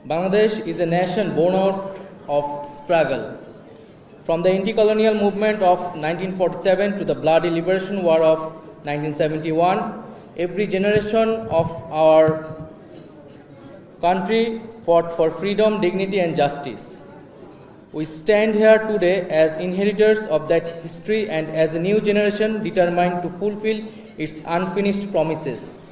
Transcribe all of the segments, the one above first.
Bangladesh is a nation born out of struggle. From the anti-colonial movement of 1947 to the bloody liberation war of 1971, every generation of our country fought for freedom, dignity and justice. We stand here today as inheritors of that history and as a new generation determined to fulfill its unfinished promises.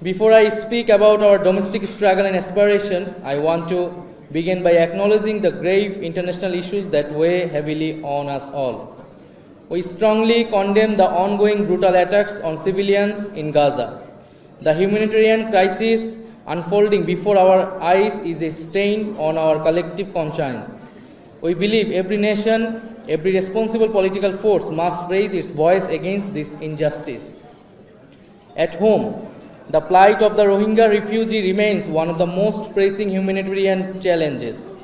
Before I speak about our domestic struggle and aspiration, I want to begin by acknowledging the grave international issues that weigh heavily on us all. We strongly condemn the ongoing brutal attacks on civilians in Gaza. The humanitarian crisis unfolding before our eyes is a stain on our collective conscience. We believe every nation, every responsible political force must raise its voice against this injustice. At home, the plight of the Rohingya refugee remains one of the most pressing humanitarian challenges.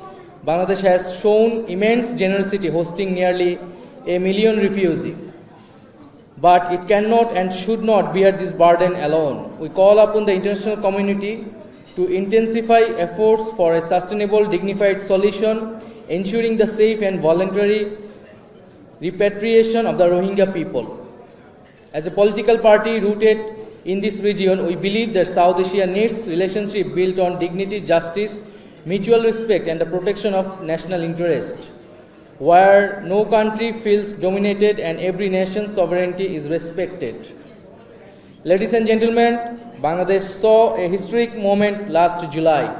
Bangladesh has shown immense generosity hosting nearly 1 million refugees. But it cannot and should not bear this burden alone. We call upon the international community to intensify efforts for a sustainable, dignified solution, ensuring the safe and voluntary repatriation of the Rohingya people. As a political party rooted in this region, we believe that South Asia needs relationship built on dignity, justice, mutual respect and the protection of national interest, where no country feels dominated and every nation's sovereignty is respected. Ladies and gentlemen, Bangladesh saw a historic moment last July.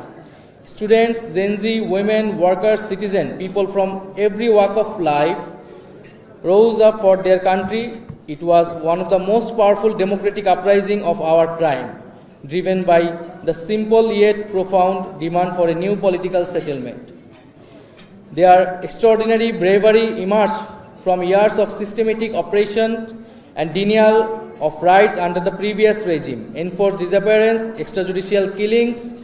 Students, Gen Z, women, workers, citizens, people from every walk of life rose up for their country. It was one of the most powerful democratic uprisings of our time, driven by the simple yet profound demand for a new political settlement. Their extraordinary bravery emerged from years of systematic oppression and denial of rights under the previous regime, enforced disappearance, extrajudicial killings,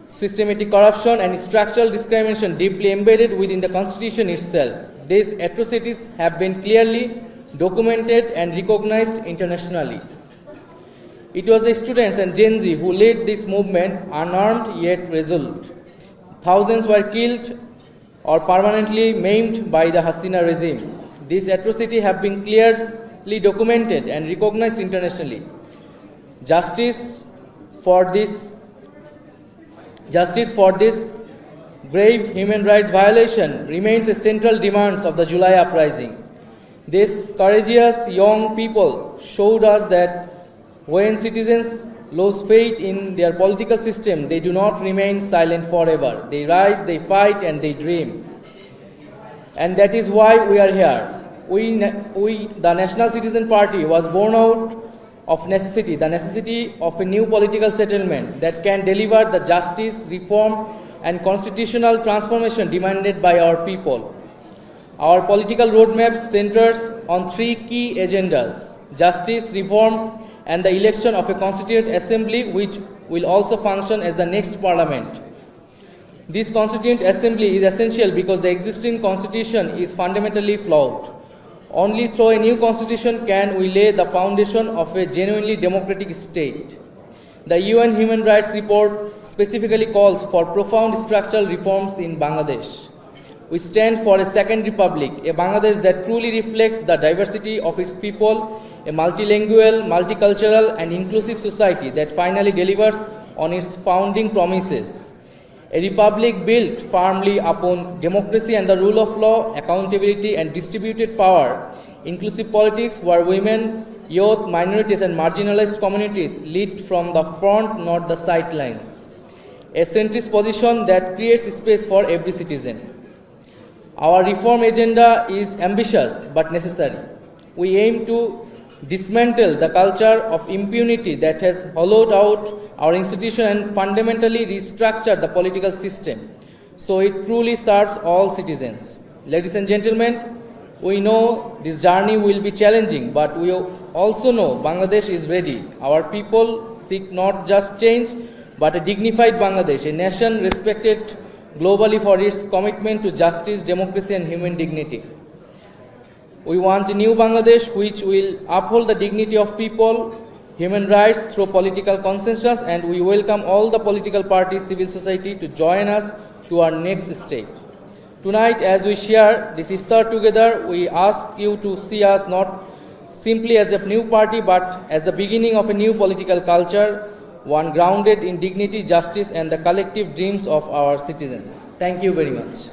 systematic corruption and structural discrimination deeply embedded within the constitution itself. These atrocities have been clearly documented and recognized internationally. It was the students and Gen Z who led this movement, unarmed yet resolute. Thousands were killed or permanently maimed by the Hasina regime. These atrocities have been clearly documented and recognized internationally. Justice for this grave human rights violation remains a central demand of the July uprising. These courageous young people showed us that when citizens lose faith in their political system, they do not remain silent forever. They rise, they fight, and they dream. And that is why we are here. The National Citizen Party, was born out of necessity, the necessity of a new political settlement that can deliver the justice, reform, and constitutional transformation demanded by our people. Our political roadmap centers on 3 key agendas: justice, reform, and the election of a constituent assembly which will also function as the next parliament. This constituent assembly is essential because the existing constitution is fundamentally flawed. Only through a new constitution can we lay the foundation of a genuinely democratic state. The UN Human Rights Report specifically calls for profound structural reforms in Bangladesh. We stand for a second republic, a Bangladesh that truly reflects the diversity of its people, a multilingual, multicultural and inclusive society that finally delivers on its founding promises. A republic built firmly upon democracy and the rule of law, accountability and distributed power, inclusive politics where women, youth, minorities and marginalized communities lead from the front, not the sidelines. A centrist position that creates space for every citizen. Our reform agenda is ambitious but necessary. We aim to dismantle the culture of impunity that has hollowed out our institution and fundamentally restructure the political system so it truly serves all citizens. Ladies and gentlemen, we know this journey will be challenging, but we also know Bangladesh is ready. Our people seek not just change, but a dignified Bangladesh, a nation respected globally for its commitment to justice, democracy and human dignity. We want a new Bangladesh which will uphold the dignity of people, human rights through political consensus, and we welcome all the political parties, civil society to join us to our next step. Tonight, as we share this iftar together, we ask you to see us not simply as a new party but as the beginning of a new political culture, one grounded in dignity, justice, and the collective dreams of our citizens. Thank you very much.